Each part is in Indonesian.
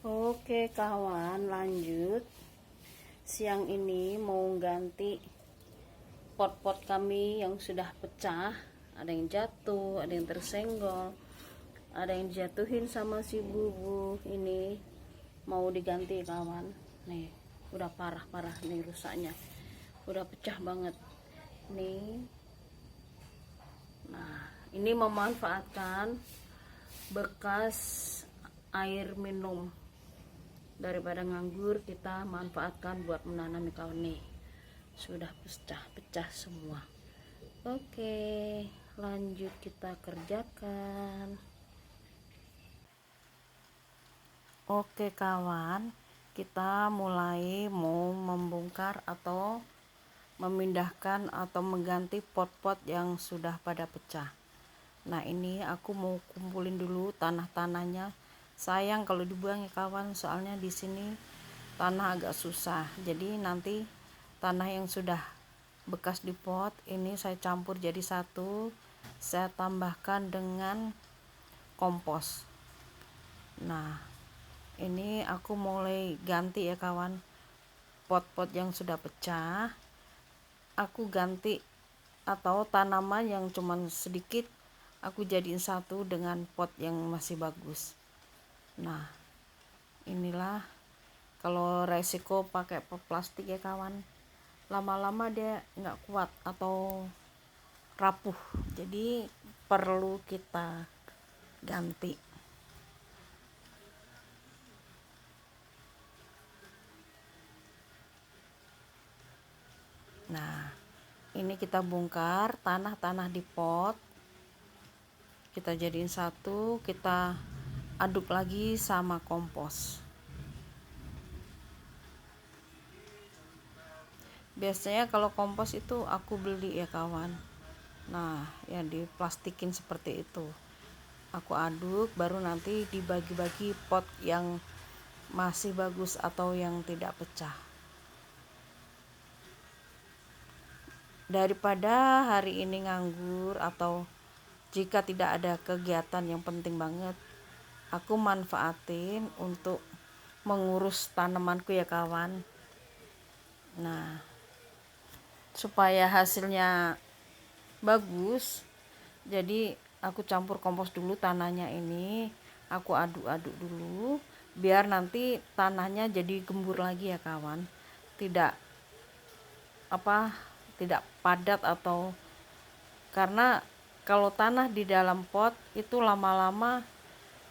Oke kawan, lanjut. Siang ini mau ganti pot-pot kami yang sudah pecah. Ada yang jatuh, ada yang tersenggol, ada yang dijatuhin sama si bubu. Ini mau diganti kawan. Nih, udah parah-parah nih rusaknya. Udah pecah banget. Nih. Nah, ini memanfaatkan bekas air minum. Daripada nganggur, kita manfaatkan buat menanam kawan. Nih sudah pecah-pecah semua. Oke, lanjut kita kerjakan. Oke kawan, kita mulai mau membongkar atau memindahkan atau mengganti pot-pot yang sudah pada pecah. Nah, ini aku mau kumpulin dulu tanah-tanahnya. Sayang kalau dibuang ya kawan, soalnya di sini tanah agak susah. Jadi nanti tanah yang sudah bekas di pot ini saya campur jadi satu, saya tambahkan dengan kompos. Nah, ini aku mulai ganti ya kawan, pot-pot yang sudah pecah aku ganti, atau tanaman yang cuman sedikit aku jadiin satu dengan pot yang masih bagus. Nah, inilah kalau resiko pakai pot plastik ya kawan, lama-lama dia nggak kuat atau rapuh, jadi perlu kita ganti. Nah, ini kita bongkar tanah-tanah di pot, kita jadiin satu, kita aduk lagi sama kompos. Biasanya kalau kompos itu aku beli ya kawan. Nah, yang diplastikin seperti itu aku aduk, baru nanti dibagi-bagi pot yang masih bagus atau yang tidak pecah. Daripada hari ini nganggur atau jika tidak ada kegiatan yang penting banget, aku manfaatin untuk mengurus tanamanku ya kawan. Nah, supaya hasilnya bagus, jadi aku campur kompos dulu tanahnya ini, aku aduk-aduk dulu biar nanti tanahnya jadi gembur lagi ya kawan, tidak padat, atau karena kalau tanah di dalam pot itu lama-lama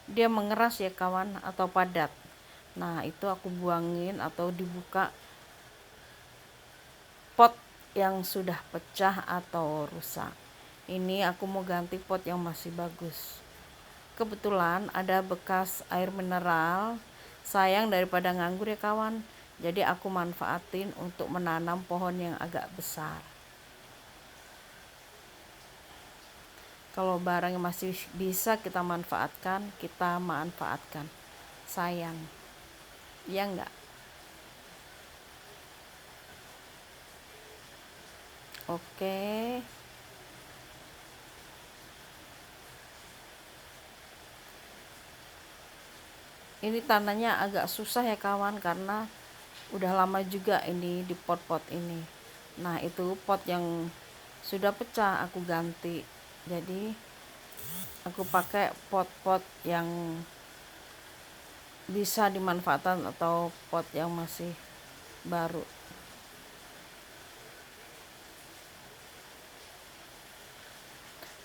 dia mengeras ya kawan atau padat. Nah, itu aku buangin atau dibuka pot yang sudah pecah atau rusak. Ini aku mau ganti pot yang masih bagus. Kebetulan ada bekas air mineral, sayang daripada nganggur ya kawan, jadi aku manfaatin untuk menanam pohon yang agak besar. Kalau barang yang masih bisa kita manfaatkan, kita manfaatkan. Sayang, ya enggak? Oke. Ini tanahnya agak susah ya kawan, karena udah lama juga ini di pot-pot ini. Nah, itu pot yang sudah pecah aku ganti. Jadi aku pakai pot-pot yang bisa dimanfaatkan atau pot yang masih baru.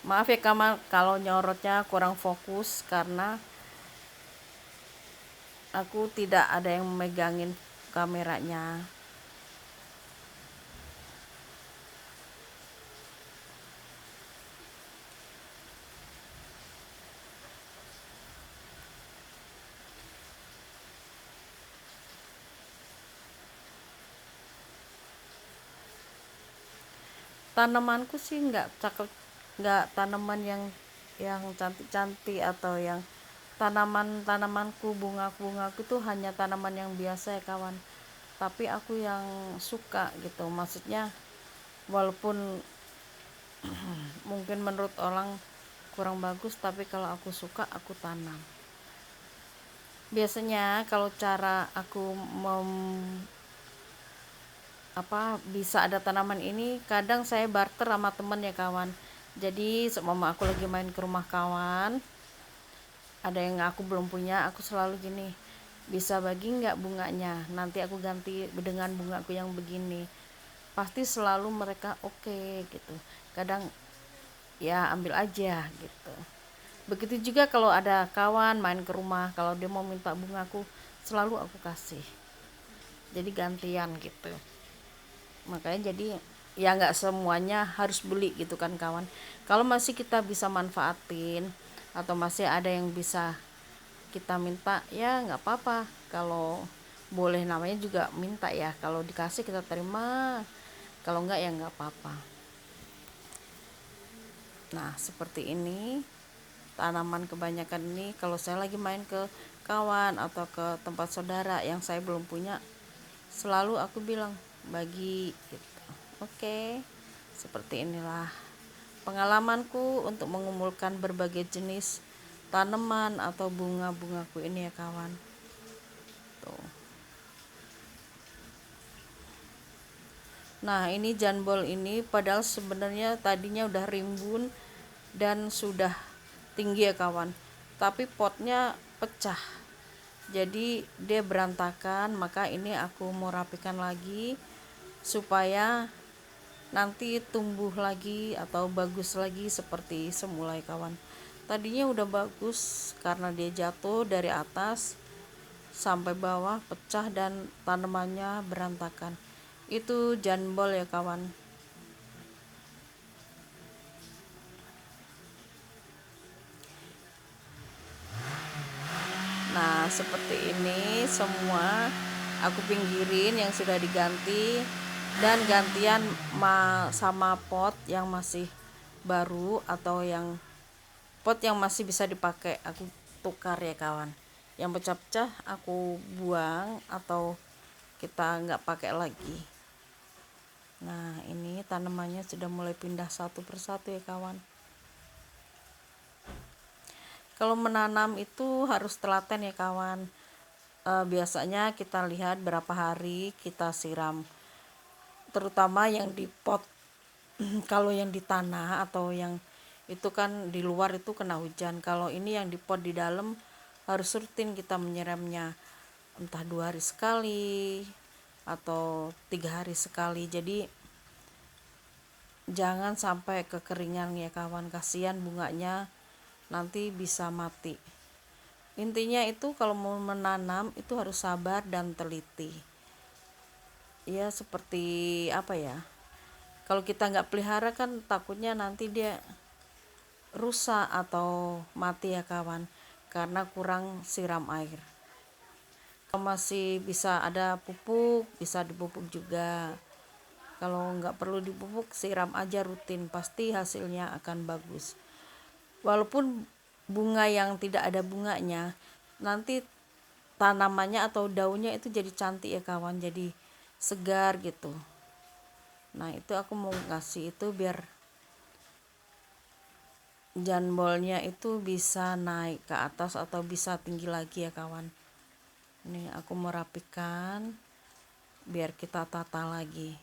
Maaf ya kawan kalau nyorotnya kurang fokus, karena aku tidak ada yang megangin kameranya. Tanamanku sih nggak cakep, nggak tanaman yang cantik-cantik atau yang tanamanku, bunga-bungaku tuh hanya tanaman yang biasa ya kawan. Tapi aku yang suka gitu, maksudnya walaupun mungkin menurut orang kurang bagus, tapi kalau aku suka aku tanam. Biasanya kalau cara aku bisa ada tanaman ini, kadang saya barter sama temen ya kawan. Jadi seumpama aku lagi main ke rumah kawan, ada yang aku belum punya, aku selalu gini, bisa bagi nggak bunganya, nanti aku ganti dengan bungaku yang begini. Pasti selalu mereka oke gitu. Kadang ya ambil aja gitu. Begitu juga kalau ada kawan main ke rumah, kalau dia mau minta bungaku, selalu aku kasih. Jadi gantian gitu. Makanya jadi ya nggak semuanya harus beli gitu kan kawan. Kalau masih kita bisa manfaatin atau masih ada yang bisa kita minta, ya nggak apa-apa. Kalau boleh, namanya juga minta ya, kalau dikasih kita terima, kalau nggak ya nggak apa-apa. Nah seperti ini, tanaman kebanyakan ini kalau saya lagi main ke kawan atau ke tempat saudara yang saya belum punya, selalu aku bilang bagi gitu. Oke, seperti inilah pengalamanku untuk mengumpulkan berbagai jenis tanaman atau bunga-bungaku ini ya kawan. Tuh. Nah ini janbol ini padahal sebenarnya tadinya udah rimbun dan sudah tinggi ya kawan, tapi potnya pecah, jadi dia berantakan. Maka ini aku mau rapikan lagi supaya nanti tumbuh lagi atau bagus lagi seperti semula ya kawan. Tadinya udah bagus karena dia jatuh dari atas sampai bawah, pecah dan tanamannya berantakan. Itu janbol ya kawan. Nah seperti ini semua aku pinggirin yang sudah diganti, dan gantian sama pot yang masih baru atau yang pot yang masih bisa dipakai aku tukar ya kawan. Yang pecah-pecah aku buang atau kita nggak pakai lagi. Nah ini tanamannya sudah mulai pindah satu persatu ya kawan. Kalau menanam itu harus telaten ya kawan. Biasanya kita lihat berapa hari kita siram, terutama yang di pot. Kalau yang di tanah atau yang itu kan di luar itu kena hujan. Kalau ini yang di pot di dalam harus rutin kita menyiramnya, entah 2 hari sekali atau 3 hari sekali. Jadi jangan sampai kekeringan ya kawan, kasihan bunganya nanti bisa mati. Intinya itu kalau mau menanam itu harus sabar dan teliti. Ya seperti apa ya, kalau kita nggak pelihara kan takutnya nanti dia rusak atau mati ya kawan, karena kurang siram air. Kalau masih bisa ada pupuk, bisa dipupuk juga. Kalau nggak perlu dipupuk, siram aja rutin, pasti hasilnya akan bagus. Walaupun bunga yang tidak ada bunganya, nanti tanamannya atau daunnya itu jadi cantik ya kawan, jadi segar gitu. Nah itu aku mau kasih itu biar janbolnya itu bisa naik ke atas atau bisa tinggi lagi ya kawan. Ini aku mau rapikan biar kita tata lagi.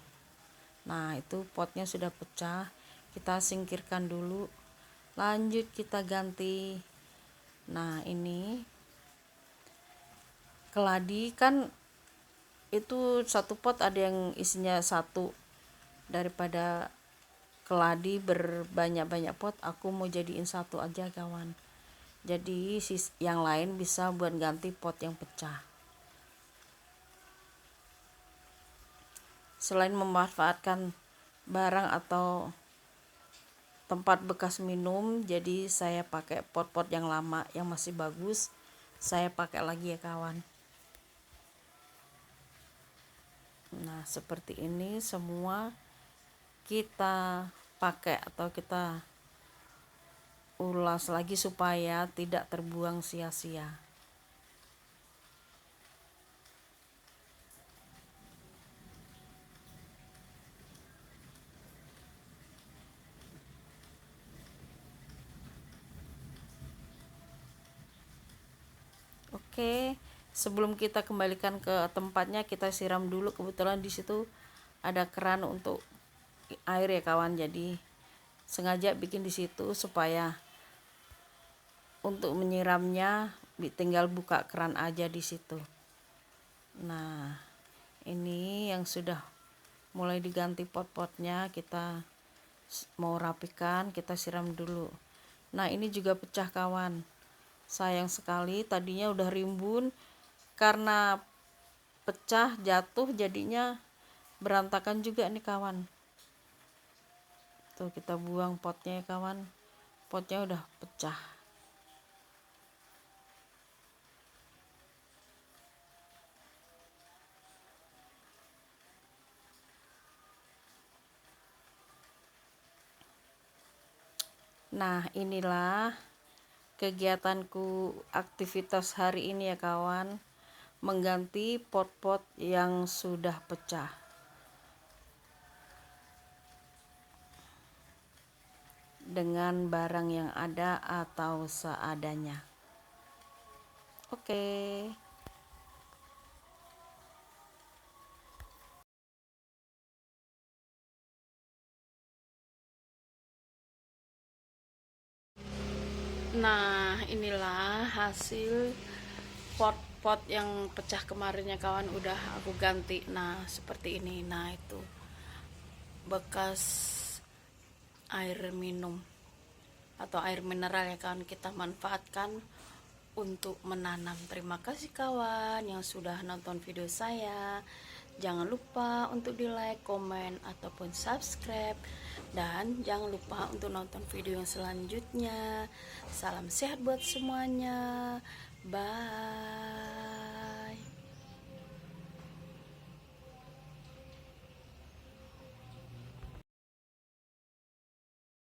Nah itu potnya sudah pecah, kita singkirkan dulu, lanjut kita ganti. Nah ini keladi kan itu satu pot ada yang isinya satu, daripada keladi berbanyak-banyak pot aku mau jadiin satu aja kawan, jadi yang lain bisa buat ganti pot yang pecah. Selain memanfaatkan barang atau tempat bekas minum, jadi saya pakai pot-pot yang lama yang masih bagus, saya pakai lagi ya kawan. Nah seperti ini semua kita pakai atau kita ulas lagi supaya tidak terbuang sia-sia. Oke. Oke, sebelum kita kembalikan ke tempatnya, kita siram dulu. Kebetulan di situ ada keran untuk air ya kawan, jadi sengaja bikin di situ supaya untuk menyiramnya tinggal buka keran aja di situ. Nah, ini yang sudah mulai diganti pot-potnya, kita mau rapikan, kita siram dulu. Nah, ini juga pecah kawan. Sayang sekali, tadinya udah rimbun, karena pecah jatuh jadinya berantakan juga nih kawan. Tuh, kita buang potnya ya kawan, potnya udah pecah. Nah, inilah kegiatanku, aktivitas hari ini ya kawan, mengganti pot-pot yang sudah pecah dengan barang yang ada atau seadanya. Oke. Nah, inilah hasil pot-pot yang pecah kemarinnya kawan, udah aku ganti. Nah, seperti ini. Nah, itu bekas air minum atau air mineral ya kawan, kita manfaatkan untuk menanam. Terima kasih kawan yang sudah nonton video saya. Jangan lupa untuk di like, komen, ataupun subscribe. Dan jangan lupa untuk nonton video yang selanjutnya. Salam sehat buat semuanya. Bye.